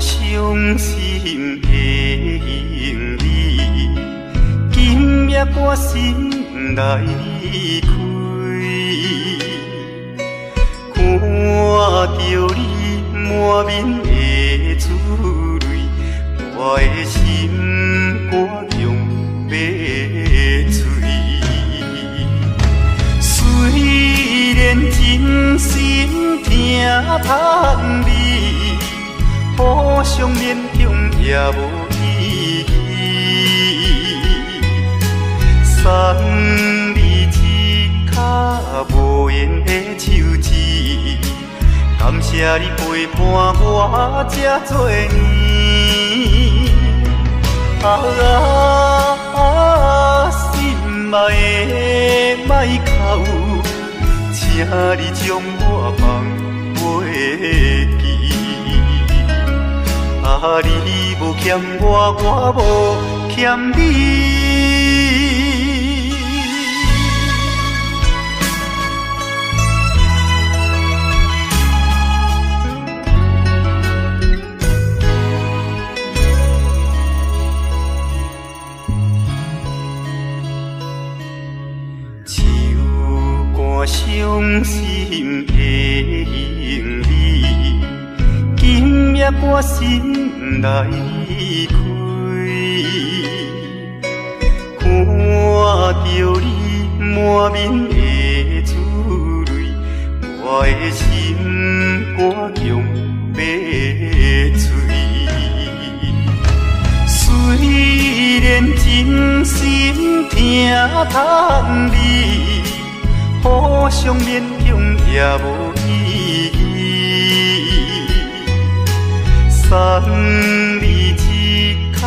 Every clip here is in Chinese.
伤心的行李，今夜我心来离开，看着你满面的珠泪，我的心肝强要碎。虽然真心疼盼你，互相勉强也无意义。送你一卡无言的手指，感谢你陪伴我这多年。心爱的莫哭，请你将我放袂记。你无欠我，我无欠你。伤心的行李，今夜我心来离开，看着你满面的珠泪，我的心肝强要碎。虽然真心疼叹你，互相勉强也无意义。送你一卡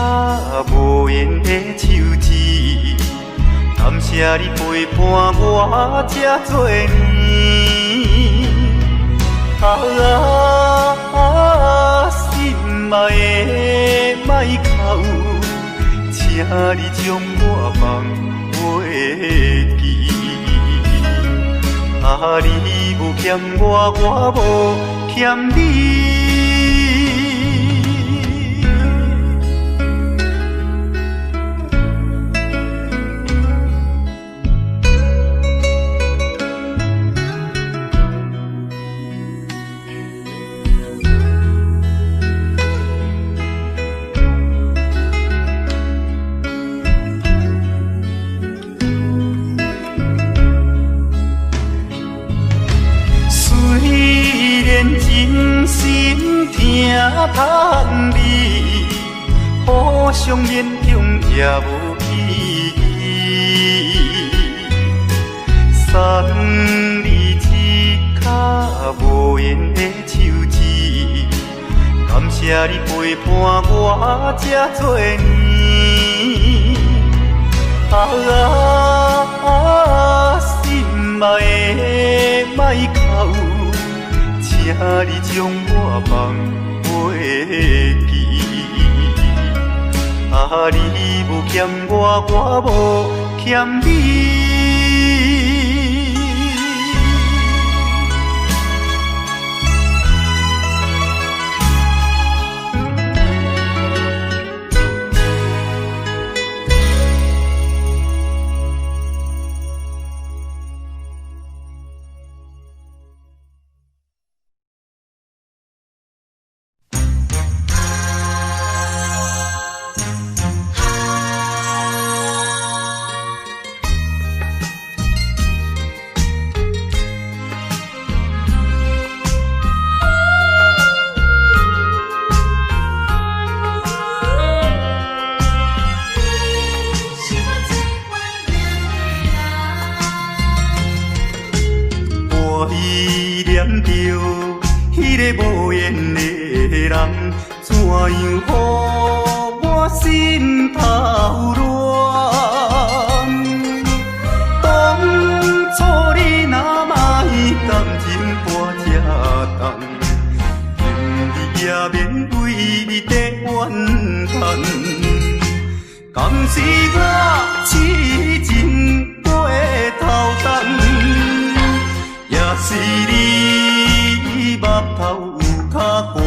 无言的手指，感谢你陪伴我这多年。心爱的莫哭，请你将我放袂记。你无欠我，我无欠你。真心疼盼你，互相勉强也无意义。送你一卡无言的手指，感谢你陪伴我这多年。心爱的莫哭，请你将我放袂记。你无欠我，我无欠你。依念着迄个无缘的人，怎样予我心头乱？当初你若莫感情半只重，今日也免为你在怨叹。敢是我痴情过头重？也是你目头有较悬，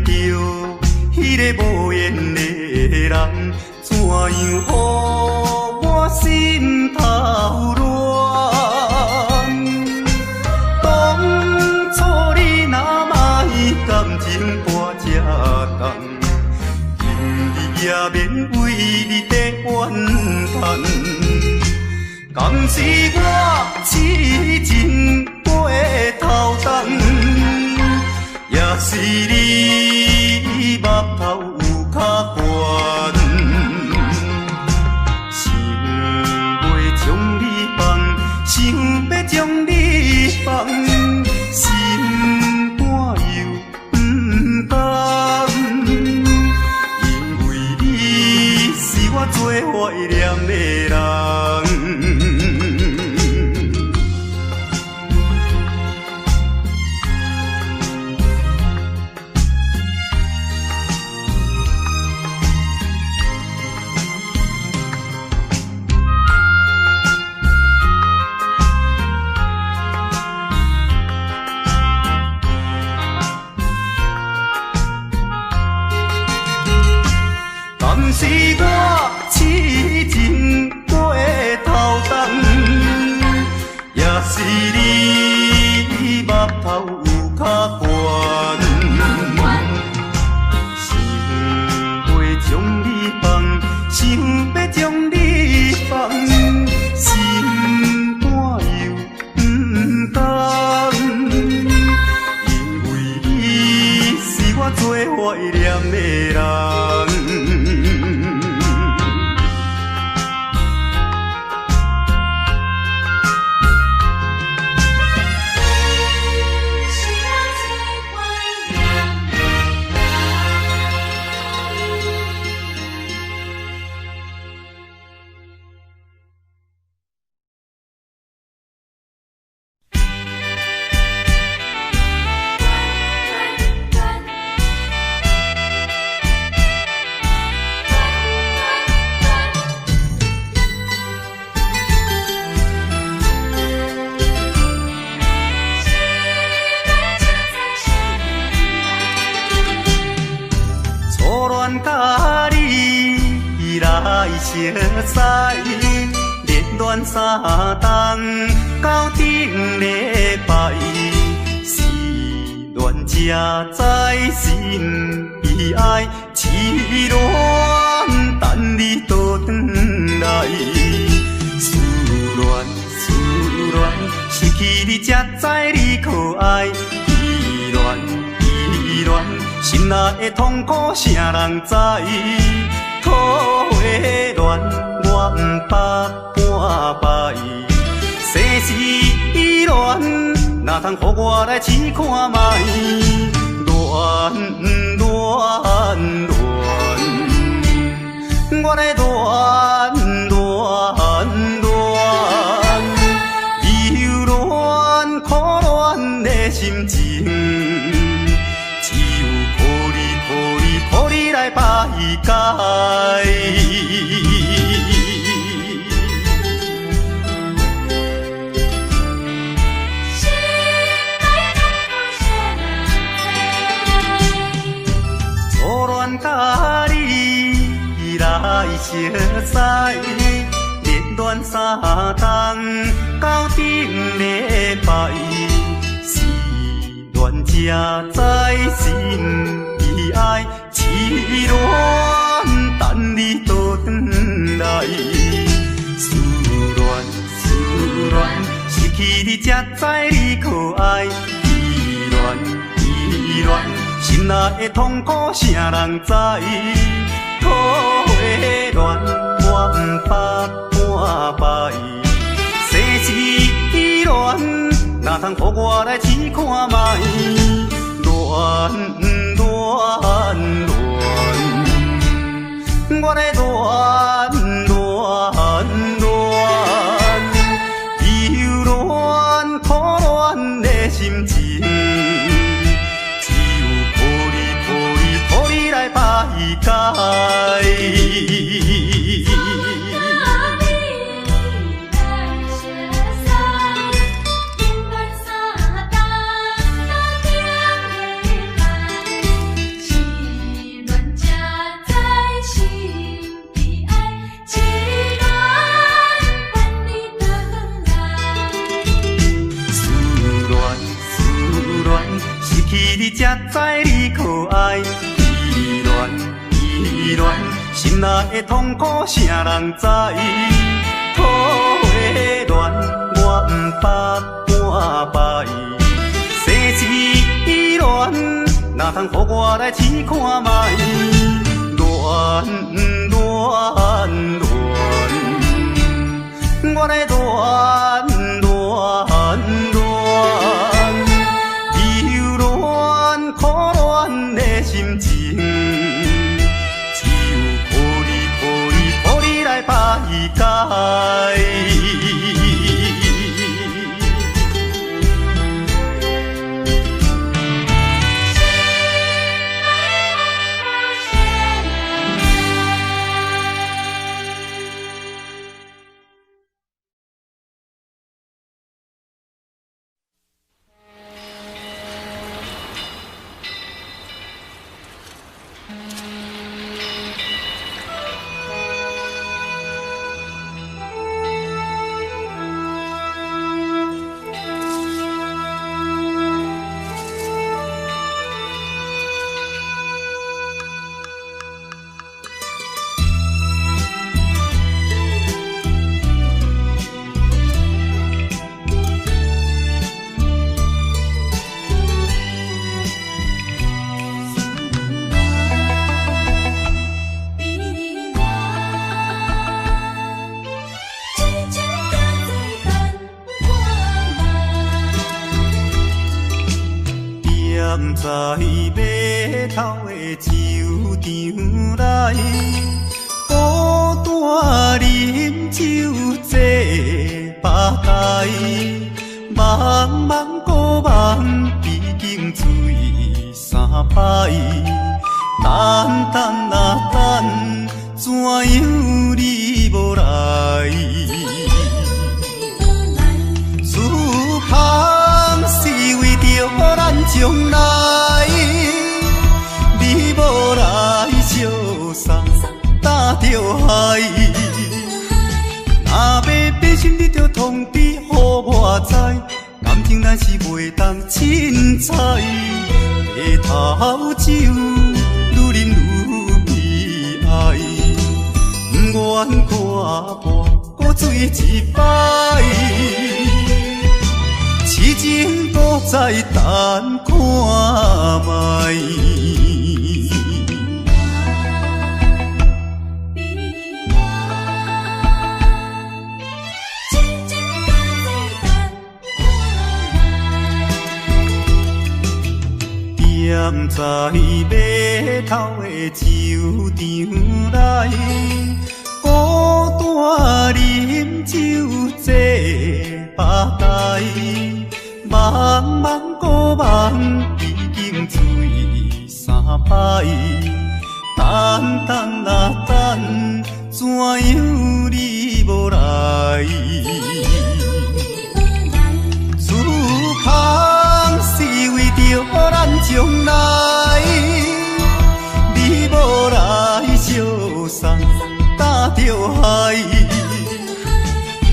着迄个无缘的人，怎样予我心头乱？当初你若卖感情半只重，今日也免为你在怨叹。敢是我痴情过头重，也是你目头有较悬，想要将你放，想要将你放，心肝又不甘，因为你是我最怀念的人。是我痴情过头重，也是你目头有较悬，想要将你放，想要将你放，心肝又不甘，因为你是我最怀念的人。甲你来熟悉，热恋三冬到顶礼拜，是恋才知心悲哀，痴恋等你倒转来，思恋失去你才知你可爱，依恋。心内的痛苦，啥人知？土的恋，我不捌半摆。世事恋，哪通予我来试看卖？恋，我来恋，忧恋苦恋的心情。予你来排解，初恋甲你来熟悉，热恋三冬到顶礼拜，是恋才知心。爱痴恋等你倒转来，思恋失去你才知你可爱，依恋心内的痛苦啥人知？土的恋我不捌半摆，世事恋哪通予我来试看卖？恋。我来恋，忧恋苦恋的心情，只有予你来排解。才知你可爱。依恋依恋，心内的痛苦谁人知？土花恋，我不捌半摆。世事恋，哪通予我来试看卖？恋恋恋，我来恋恋恋，忧恋苦恋的心情，只有靠你来排解。在码头的酒场内，孤单饮酒坐吧台，茫茫孤梦已经醉三摆，等等啊等，怎样你无来？思盼是为着咱将来，你无来相送，担着海。若要变心，你着通知予我知，感情咱是袂当凊彩。下头酒愈啉愈悲哀，不愿看破搁醉一摆。痴情搁再等看卖。踮在码头的酒场内，孤单饮酒坐吧台，茫茫孤梦已经醉三摆，等等啊等，怎样你无来？思盼是为着咱将来，你无来相送，担着海。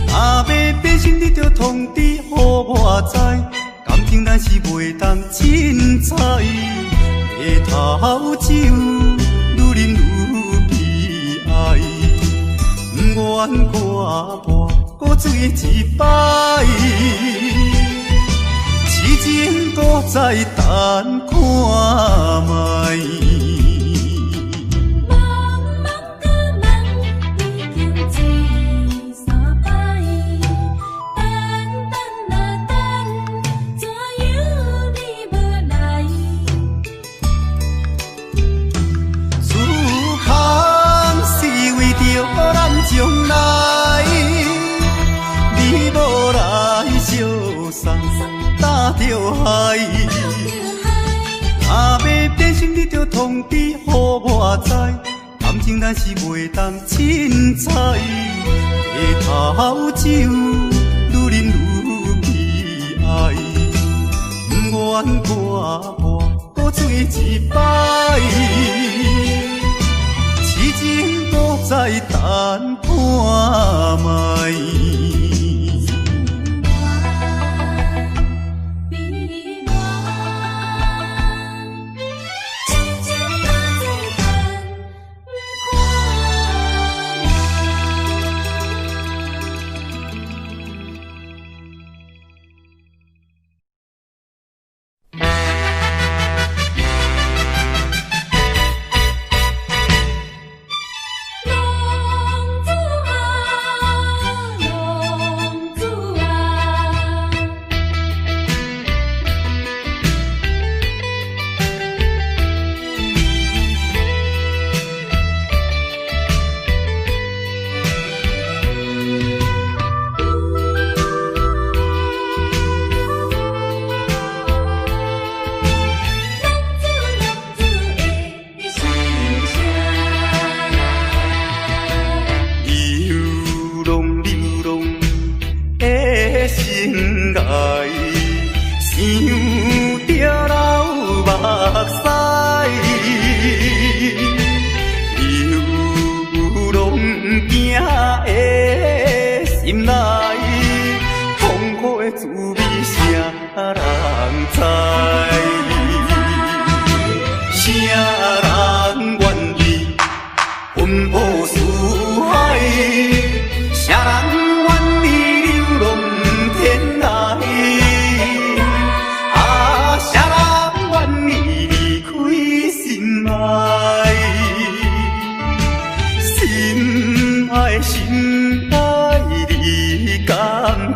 若要变心，你着通知予我知，感情咱是袂当凊彩。下头酒愈啉愈悲哀，不愿看破搁醉一摆。痴情搁再等看卖。将来，你无来相送，担着海。若要变心，你着通知予我知，感情咱是袂当凊彩。下头酒愈啉愈悲哀，不愿看破搁醉一摆。痴情搁再等看卖。的滋味谁人知？谁人愿意奔波四海？谁人愿意流浪天涯？啊，谁人愿意离开心爱？心爱心爱，你敢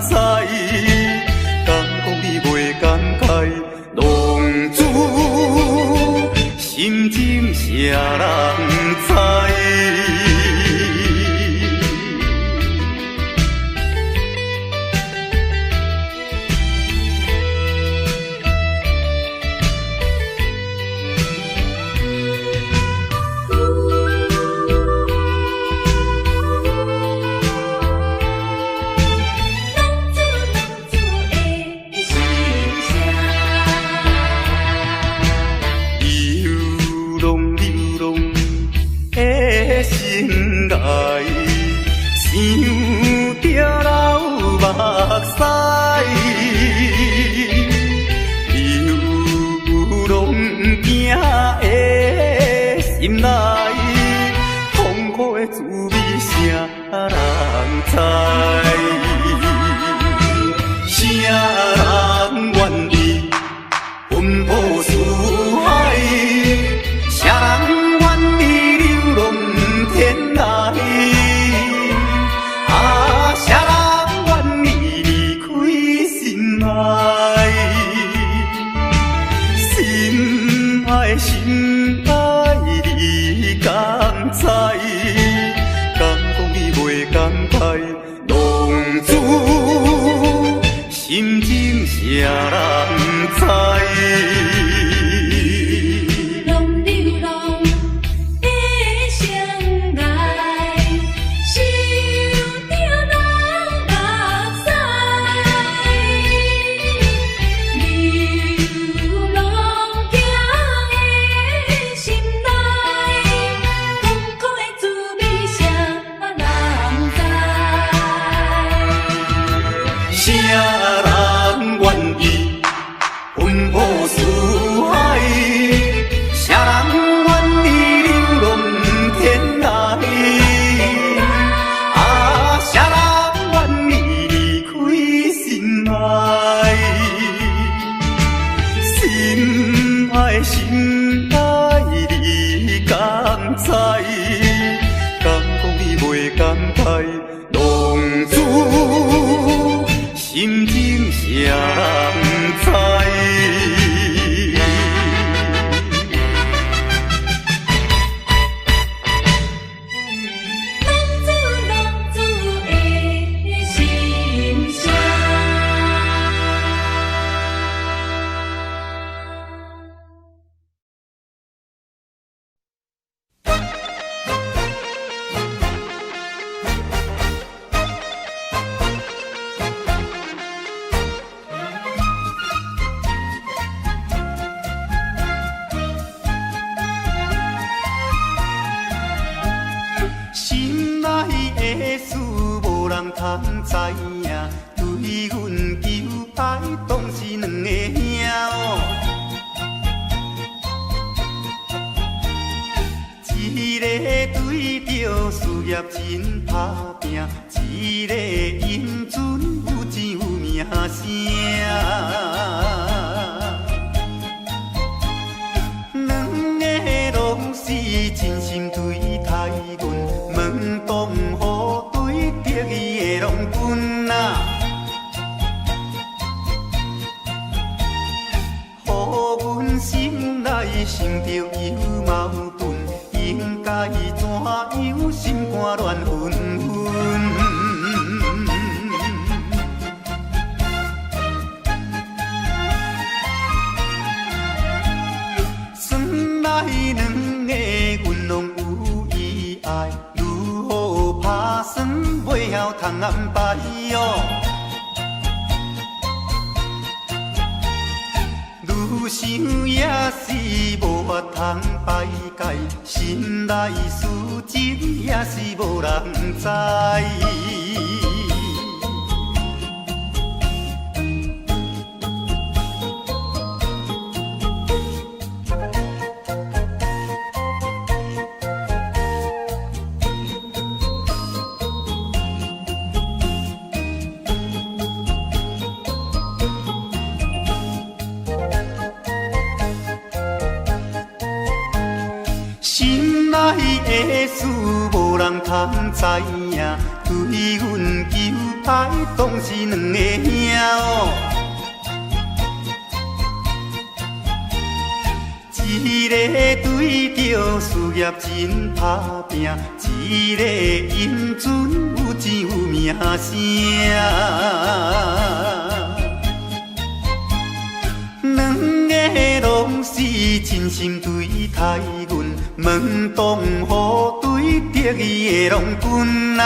知？敢讲你袂感慨？浪子心情谁人知？心内痛苦的滋味，谁人知？谁人愿意奔波四海？谁人愿意流浪天涯？啊，谁人愿意离开心爱？心爱心爱，你敢知？敢讲你袂感慨？浪子心情谁人知？谁人愿意奔波四海？谁人愿意流浪天涯？啊，谁人愿意离开心爱？心爱心爱，你敢知？敢讲你袂感慨？浪子心情谁人知？浪子的心声。心内的事无人通知影，对阮求爱当是两个兄哦。一个对着事业真打拼，一个英俊有钱有名声。两个拢是真心对待阮，门当户对得意的拢分啊。予阮心内想着有矛盾，应该怎样心肝乱纷纷？算来两个阮拢有意爱，如何打算袂晓通安排哟？愈想也是无法通排解，心内事情也是无人知。事无人通知影，对阮求爱当是两个兄哦。一个对着事业真打拼，一个因准有钱有名声。两个拢是真心对待阮，门当户对得意的郎君啊。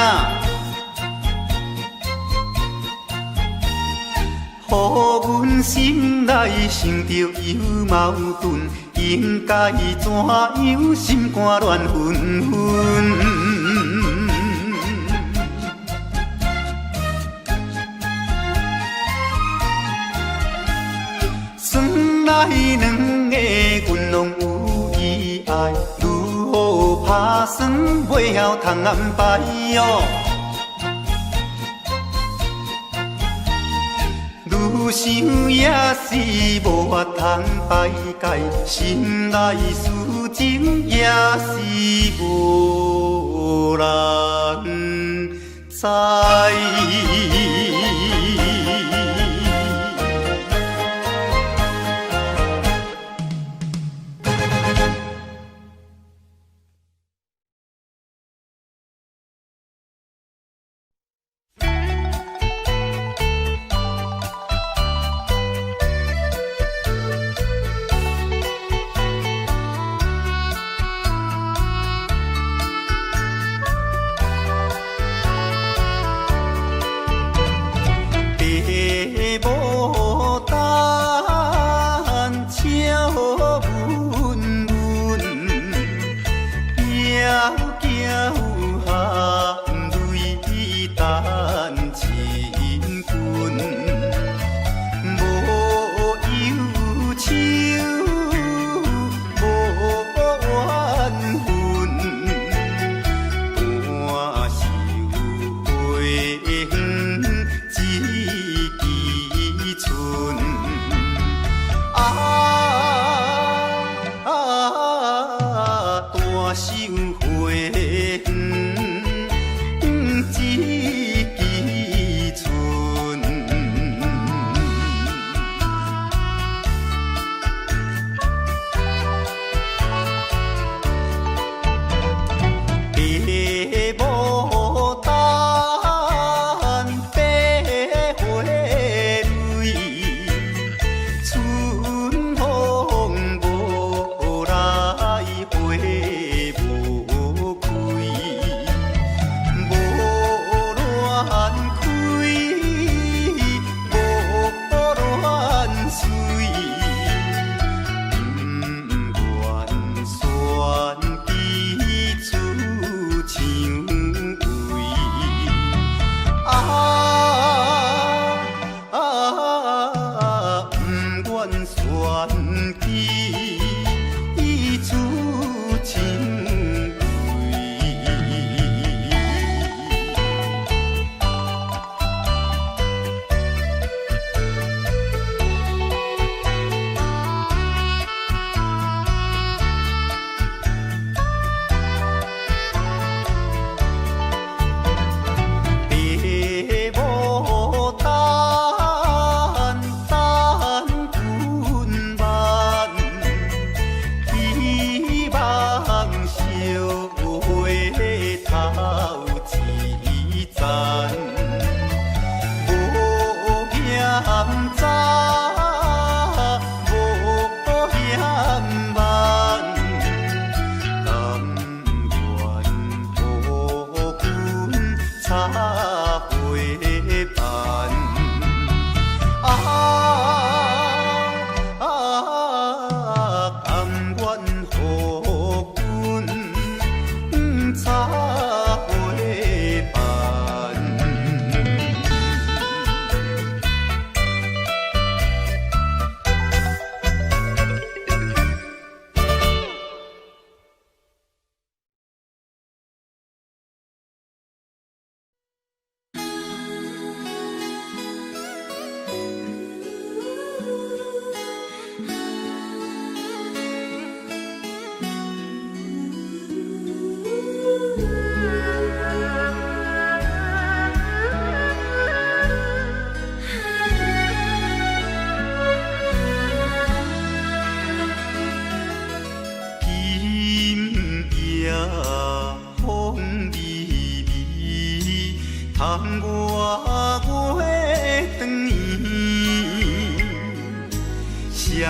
予阮心内想着有矛盾，应该怎样心肝乱纷纷？算来两个阮拢有意爱，如何打算袂晓通安排哦？愈想也是无法通排解，心内事情也是无人知。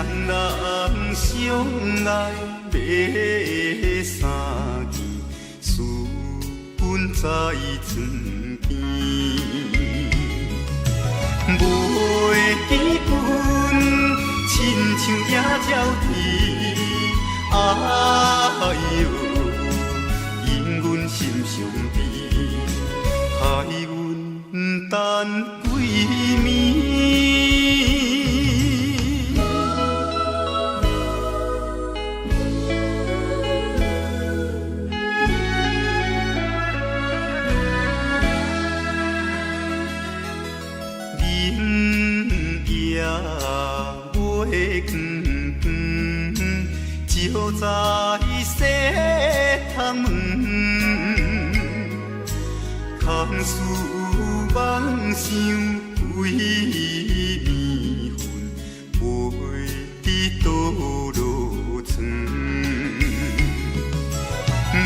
人相爱要三更，思阮在床边，袂记阮亲像野鸟啼，哎哟，因阮心伤悲，害阮等几暝。照在西窗门，空思梦想为暝昏，飞伫倒落床。袂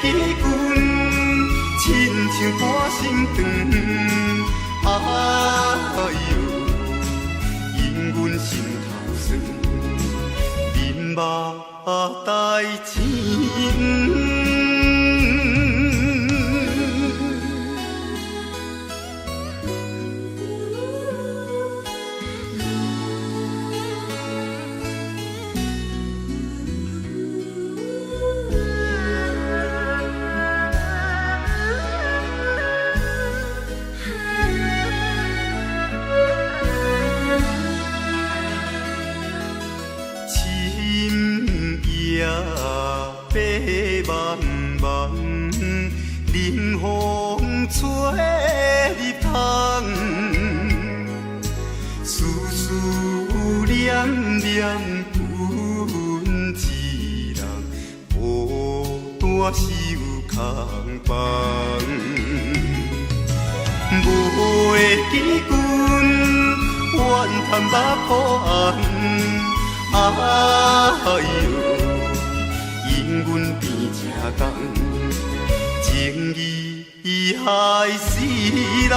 记阮亲像半身长，哎哟，因阮心头酸。目台前。茫茫，冷风吹入窗，丝丝念念阮一人，孤单守空房。袂记阮怨叹目苦红，哎哟。因阮变正重，情义害死人。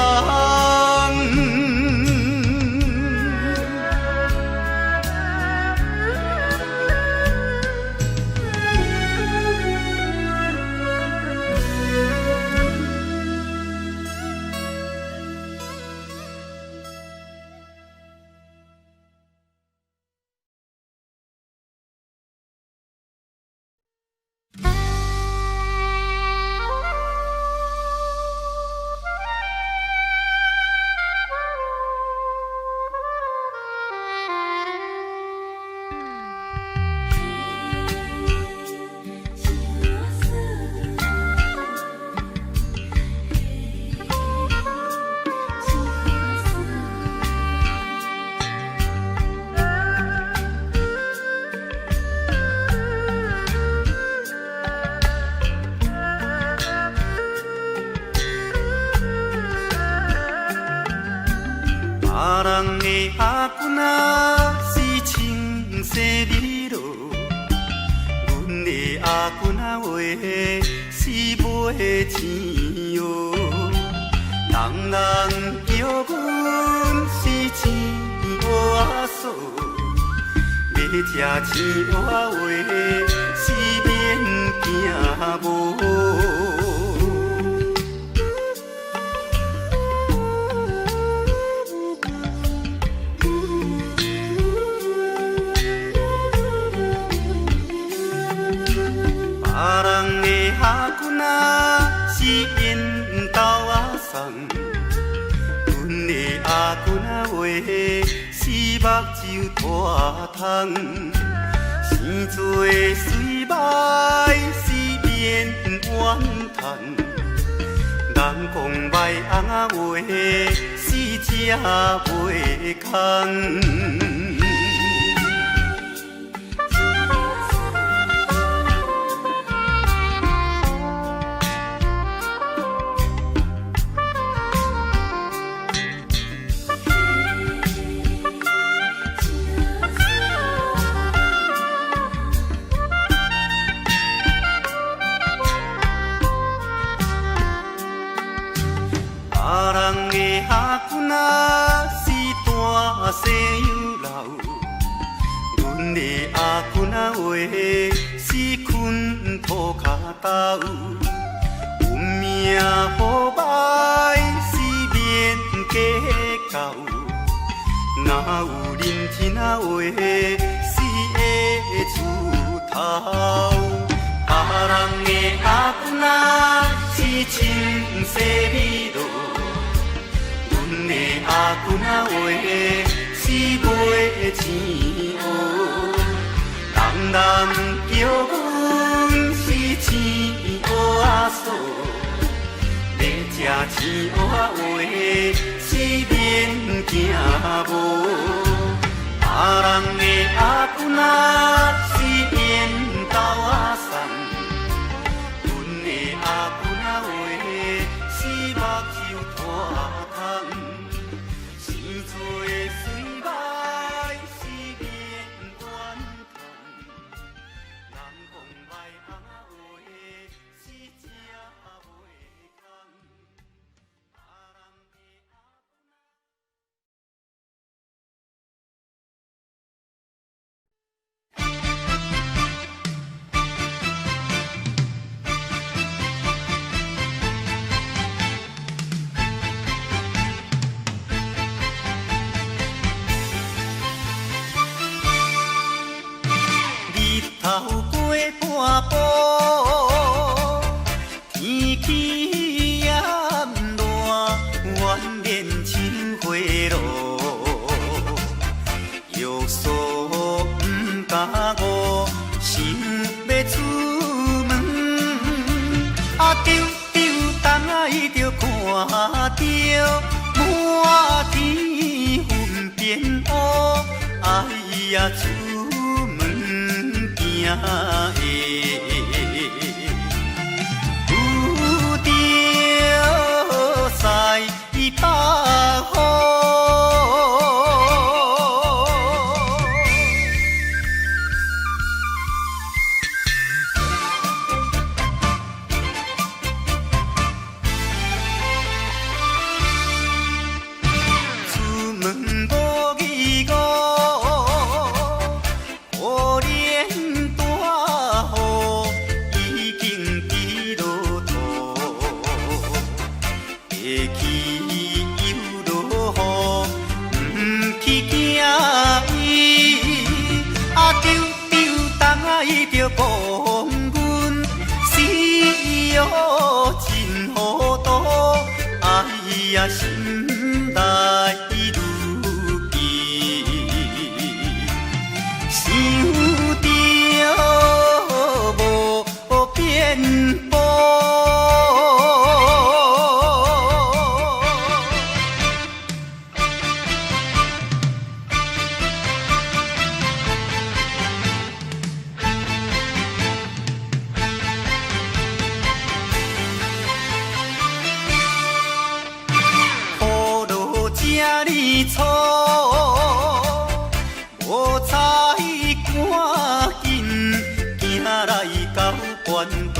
别人的阿君仔是穿西里路，阮的阿君仔话是买钱哟。人人叫阮是钱娃嫂，要吃钱娃话是免惊无。别人的阿君仔是因兜阿送，阮的阿君仔话是目睭大窗，生做水歹是免怨叹，人讲歹翁仔话是吃袂空。别人的阿君仔是大西洋老，阮的阿君仔话，是困土脚斗，有命好歹是免计较。若有认天仔话，是会出头。别人的阿君仔是清洗美路，阮的阿君仔话是卖钱乌。人人叫阮是钱乌仔嫂，要食钱乌仔话是免惊无。别人的阿君仔是缘投仔送，阮的阿君仔话是目睭拖空。生做水歹是免怨叹，人讲歹翁仔话是正袂空。日头过半晡，天气炎热，愿连情花路。约束不敢误，想要出门，丢东仔就看到满天云变乌，哎呀出门行的，有着西北风。出门无义务，可怜大雨已经滴落土，会去又落雨，不去惊伊，丢东仔就讲阮死哦真糊涂，哎呀心内如记，想着无变步。雨落这哩粗，无彩赶紧行来到关渡，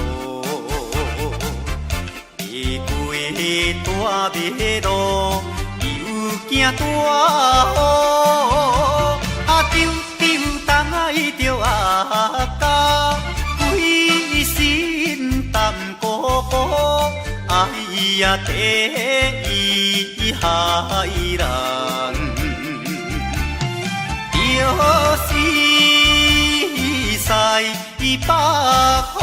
爬过大马路，又惊大雨，丢东仔就家规身淡薄薄，哎呀第一害人，就是西北风。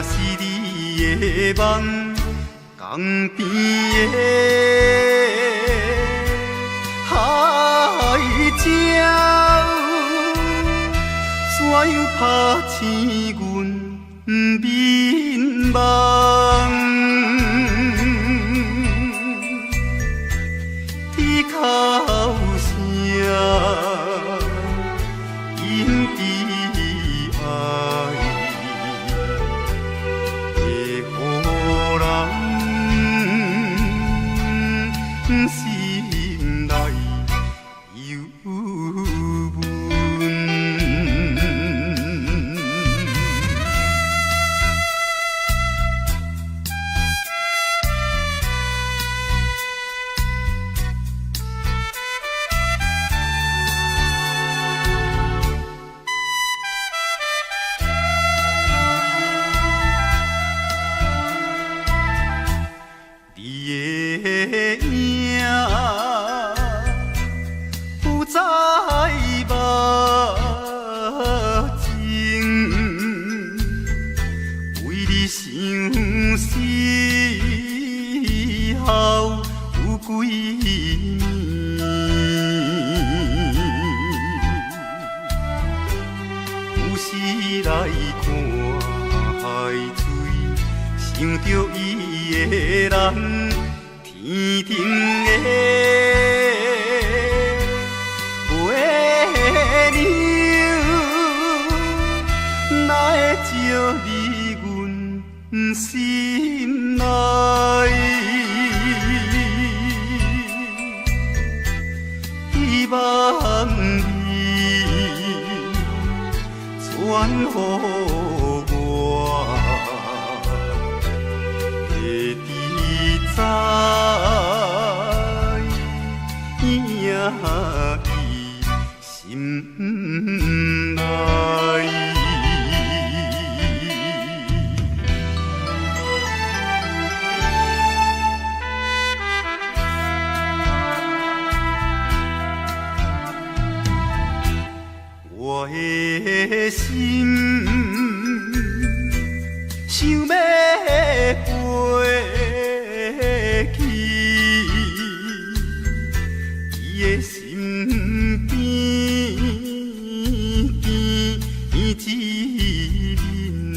是你的梦，江边的海鸟，怎样拍醒阮眠梦？天哭声，引起爱，会予人心内忧闷。你的影不再目前，为你想死后有几年，有时来看海水，想着伊的人，天顶的月亮，哪会照入阮心内？希望你传予我，会知在影伊心内。我的心想要飞去伊的身边，见一面，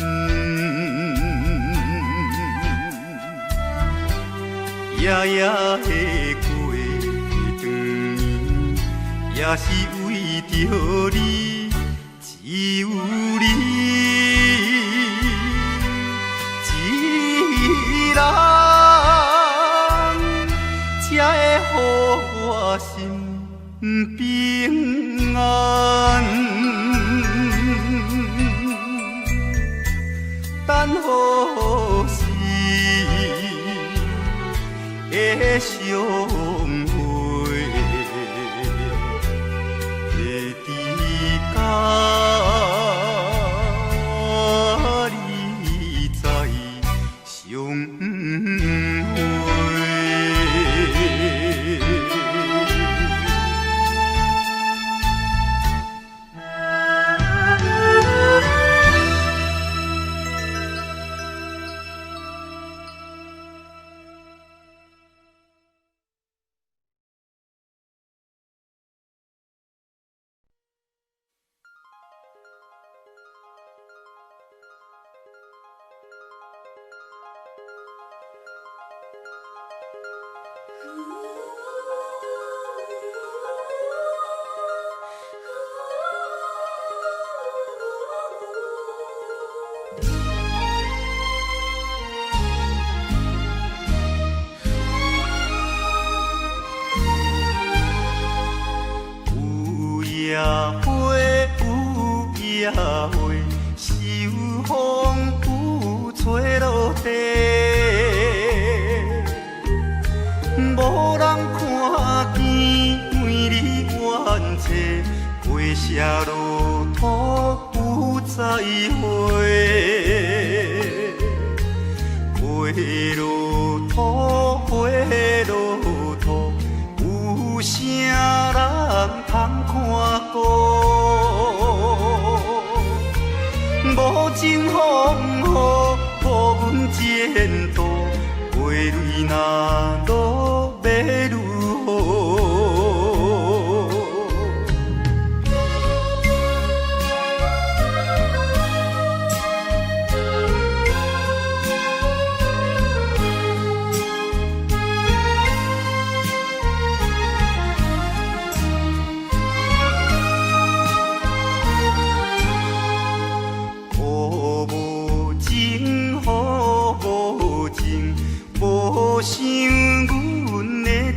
夜夜的过长年，也是为着你。只有你一人，才会予我心平安。等何时会相会？会知甲你在相会。夜花有夜花，秋风有吹落地，无人看见美丽远切，花谢落土有再会，花落土，花落土，有啥人通看过？无情风雨，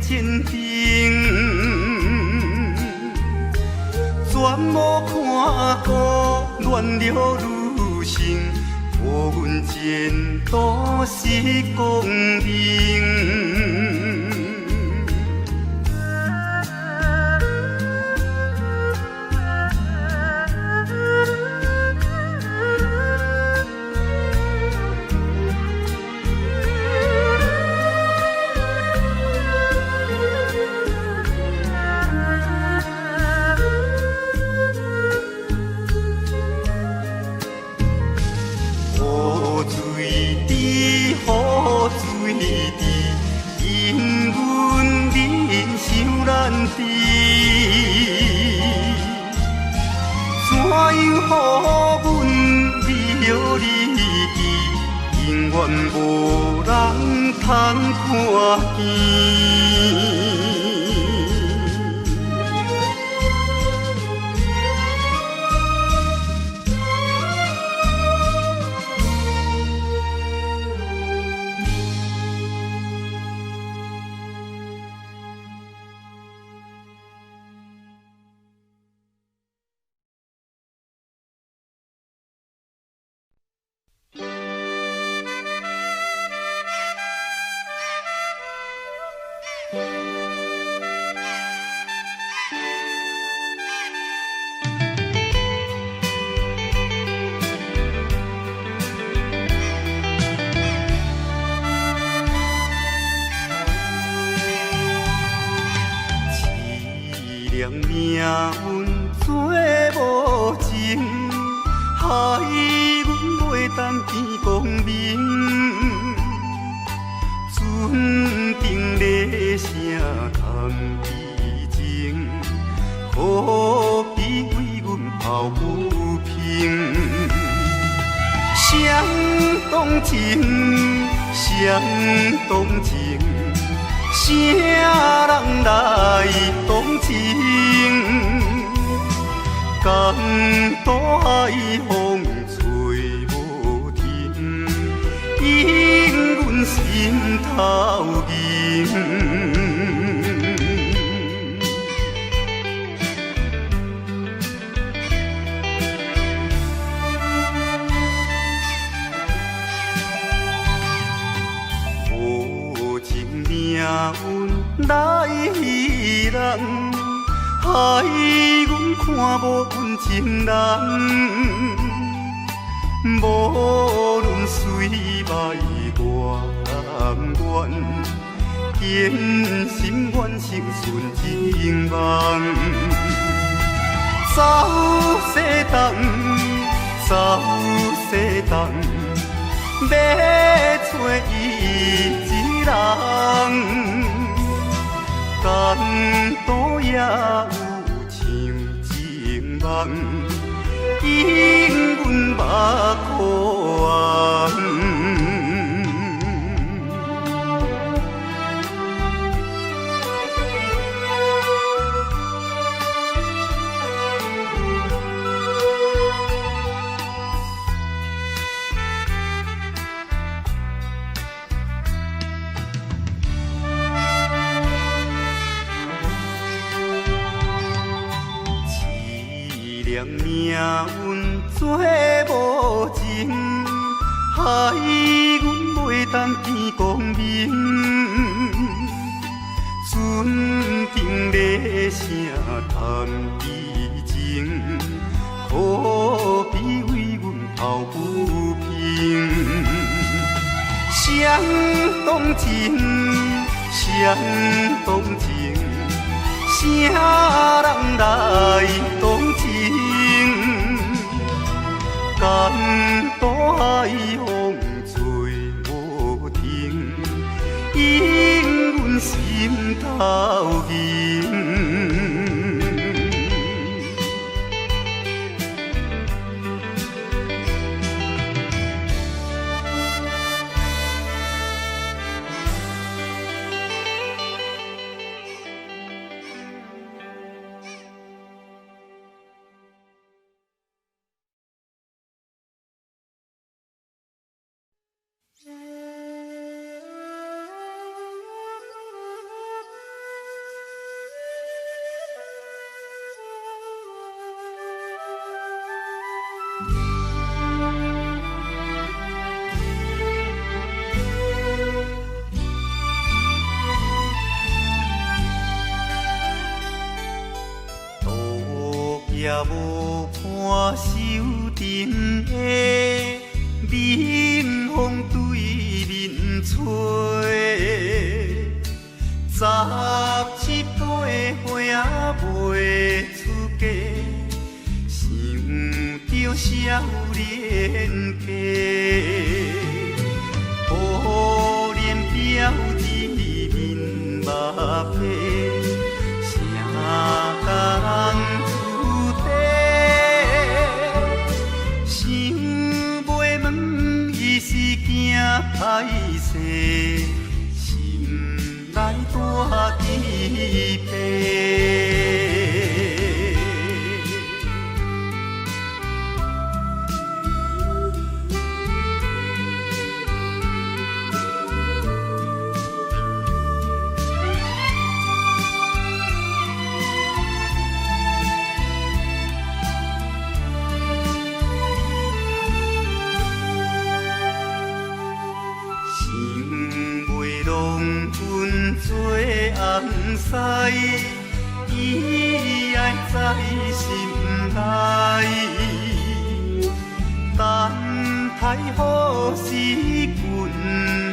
真情，全无看过恋了女性，予阮前途是光明。怎样予阮离了你去，永远无人通看见。命运做无情，害阮袂当见光明。船顶咧声谈悲情，可比为阮抱不平。谁同情，谁同情。啥人来同情？江大海风吹无停，引阮心头凝。命运来戏人，害阮看无阮情人。无论水歹我甘愿，坚心愿成顺情梦。走西东，走西东，要找伊。人，江岛也有像情梦，引阮目眶红。命运做无情，害阮袂当见光明。船顶咧声谈悲情，可比为阮抱不平。谁同情，谁同情。啥人来同情？江大海风吹无停，引阮心头凝。也无伴手顶的冷风对面吹。17杯花袂出嫁，想着少年家。可怜表姊面目白，啥甲人出地？想袂问伊是惊歹势，心内大疑白。做红丝，伊爱在心内，等待好时阮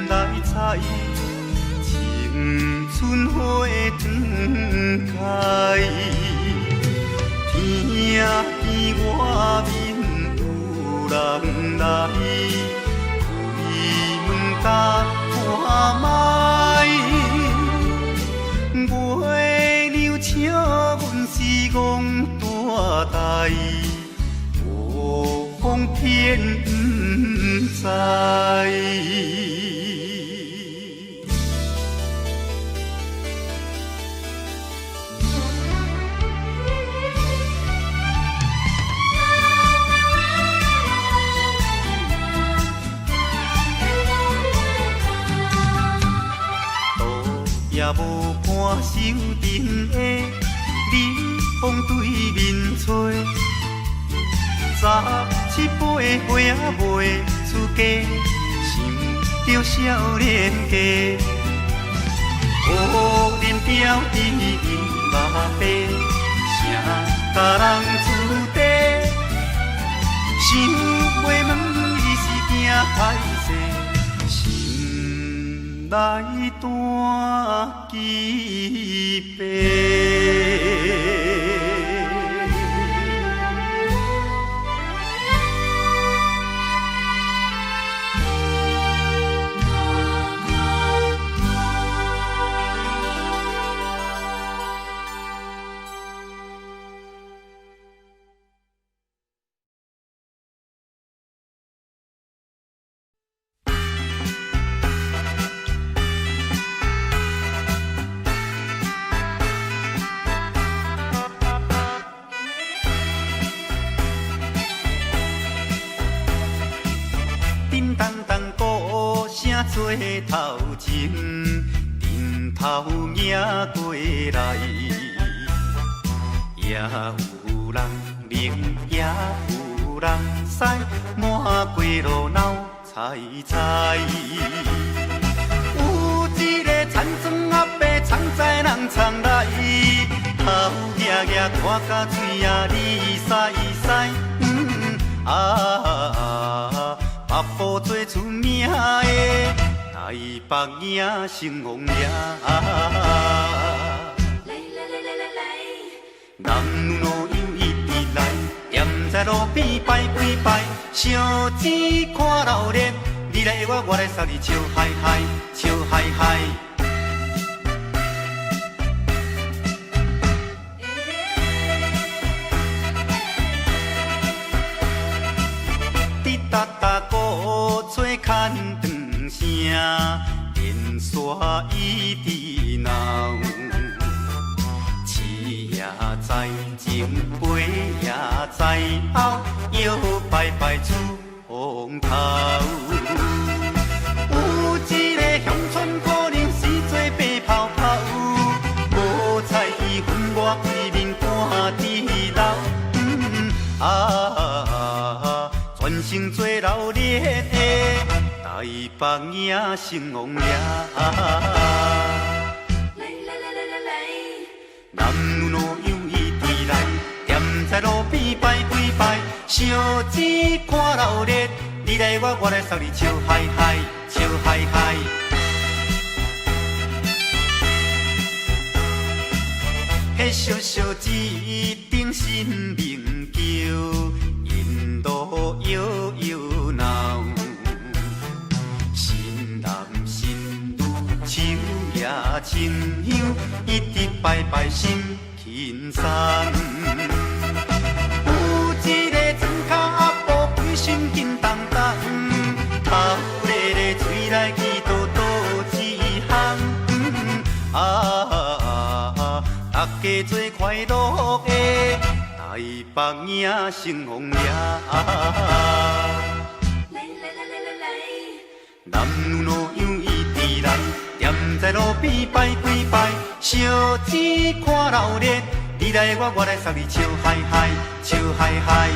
来采，青春花长开。听见外面有人来，开门甲看卖。月娘请阮是戆大代，无风偏不知。也无伴手顶的冷风对面吹，17杯花袂出嫁，想着少年家。可怜表姊面目白，啥甲人出地？想袂问伊是惊歹势，心内大疑白。叮当当鼓声做头前，阵头迎过来，也有人明，也有人使，满过路闹采采。有一个田庄阿伯藏在人藏来，头额额大甲嘴也哩塞塞，北部最出名的台北影成王爷，男女老幼一直来，踮在路边摆几摆，烧钱看老练，你来我，我来扫你，笑嗨嗨，笑嗨嗨。哒哒鼓吹牵长声，电线一直闹。市也在前，背也在后，摇摆摆出风头。有一个乡村可能是做白泡泡，无彩伊分我规面半地老。全城做老练的台北影成王爷，男女老幼一直来，踮在路钱看热烈，你来我来送你笑嗨嗨，笑嗨嗨。迄小小一顶新名桥，引路摇摇闹。新男新女手也亲香，一直拜拜心轻松。有一个庄脚阿婆规身紧当当，头咧咧嘴来去倒倒一项。大家做快乐的台北影成风夜。男女老幼伊直来，踮在路边摆几摆，烧钱看热烈，你来我来送你笑嗨嗨，笑嗨嗨。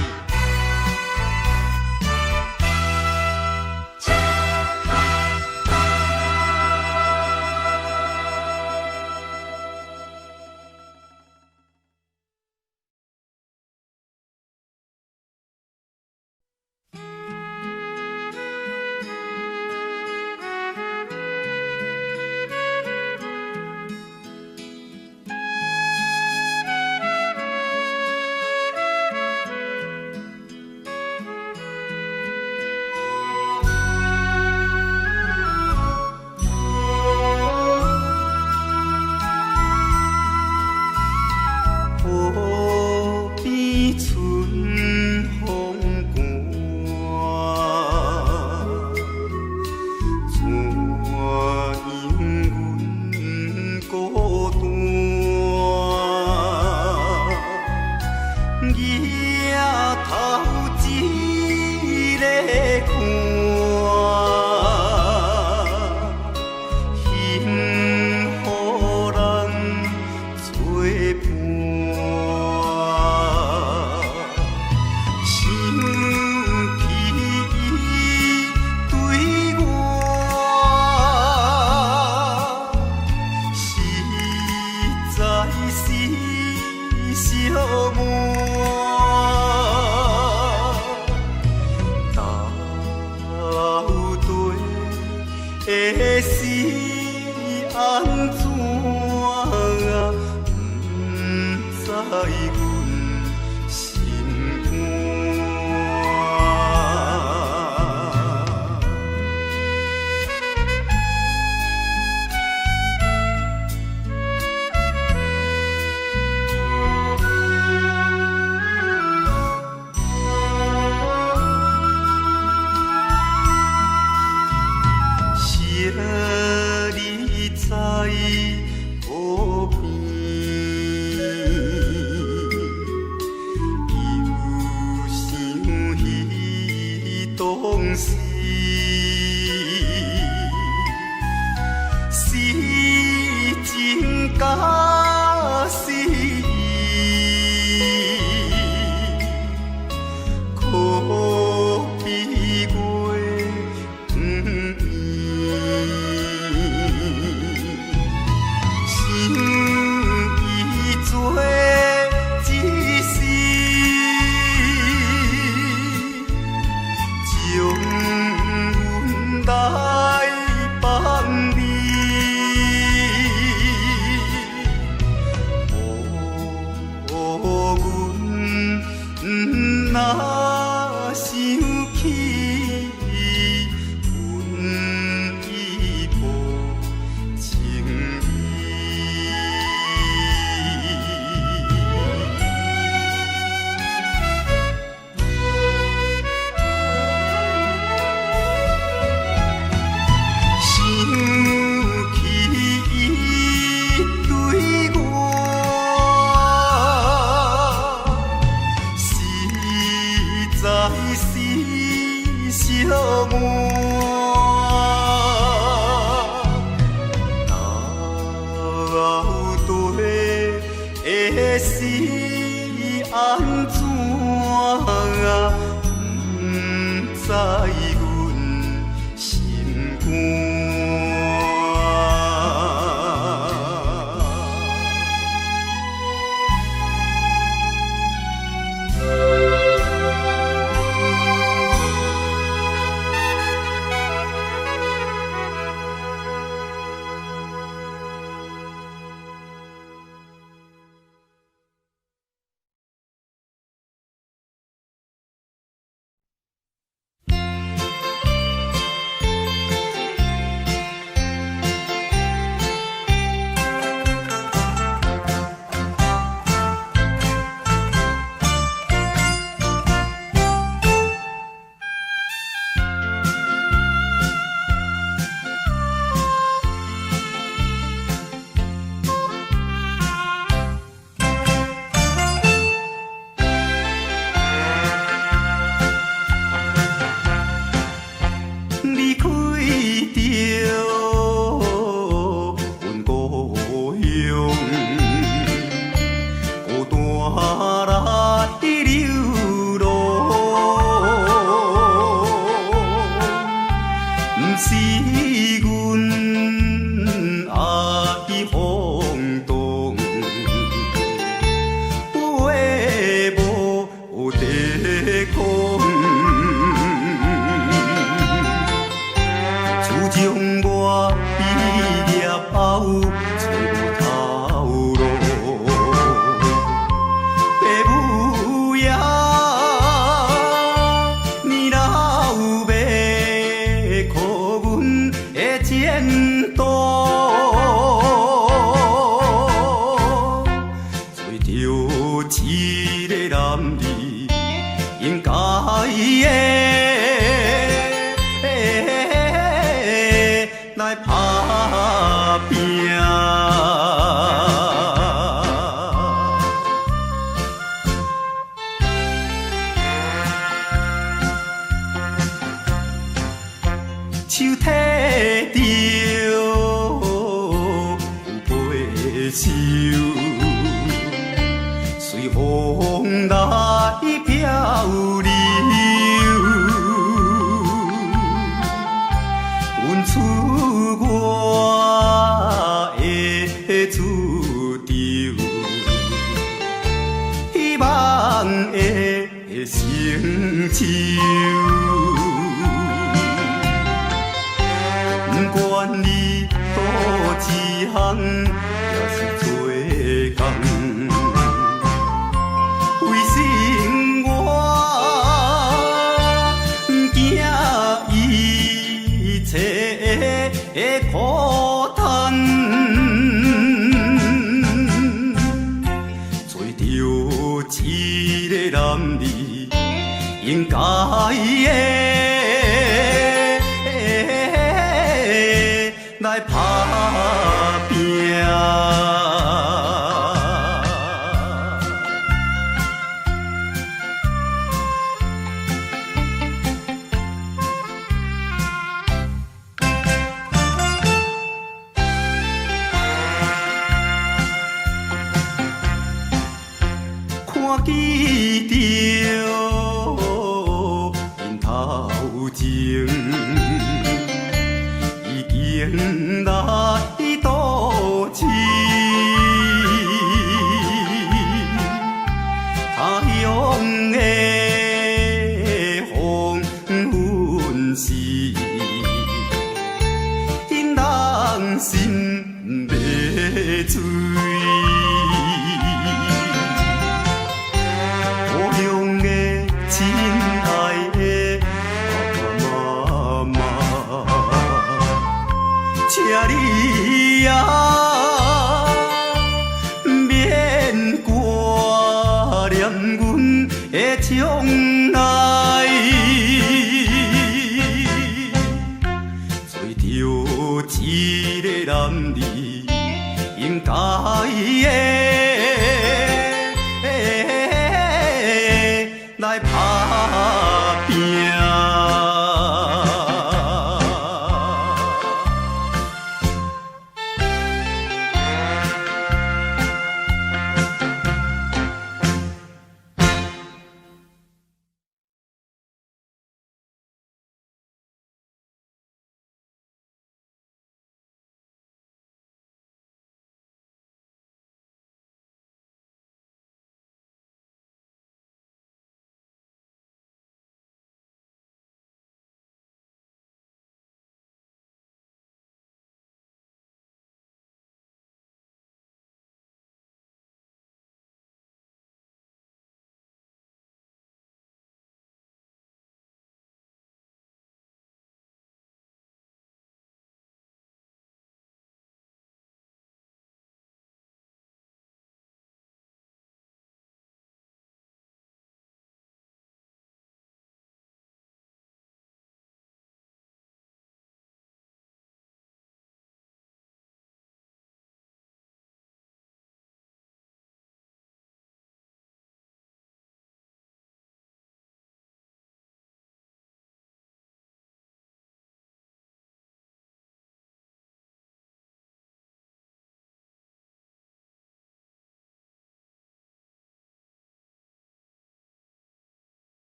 来漂流，阮出我的厝场，希望会成就。不管你倒一项，也是做工。为生活，惊一切的苦叹，找着一个男儿，应该的来打拼。看见着因头前，已经来倒市，他乡的风云是，因人心要醉。亲爱的爸爸妈妈，请你啊，免挂念阮的将来，找着一个男儿，应该来打拼。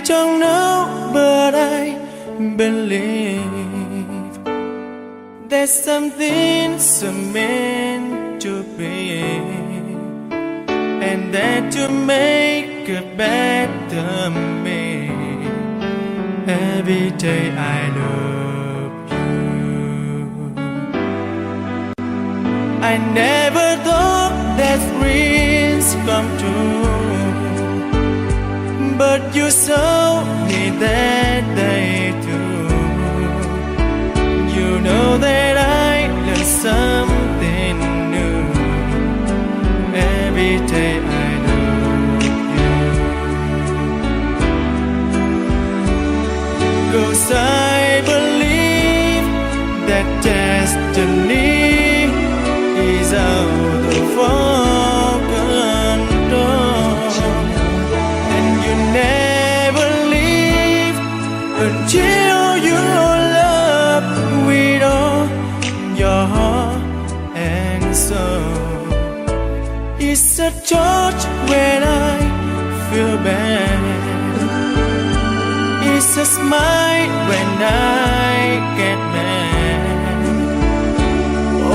don't know, but I believe there's something so meant to be, and that to make a better me. Every day I love you. I never thought that dreams come true, but you saw me that day too. You know that I learned something new. Every day I love you. 'Cause I believe that destiny is out of our control, and you never leave until you love with all your heart and soul. It's a touch when I feel bad, it's a smile when I get mad.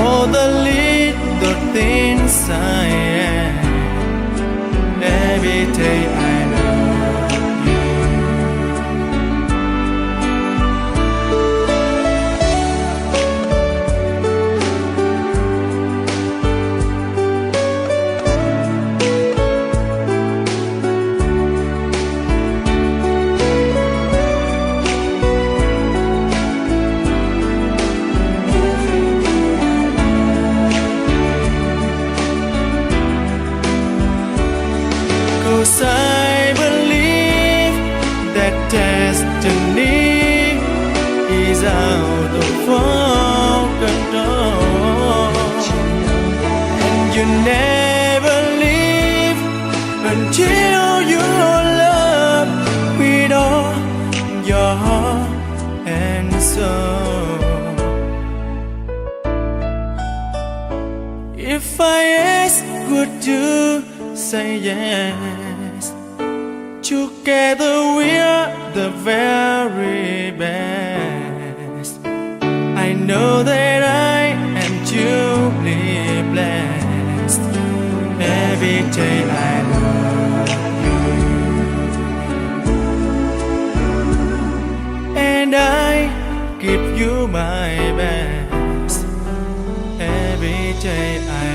All the little things I am. Every day I love you. Cause I believe that destiny is out of our control, and you never leave until you love with all your heart and soul. If I ask, would you say yes? Together we're the very best. I know that I am truly blessed. Every day I love you, and I give you my best. Every day I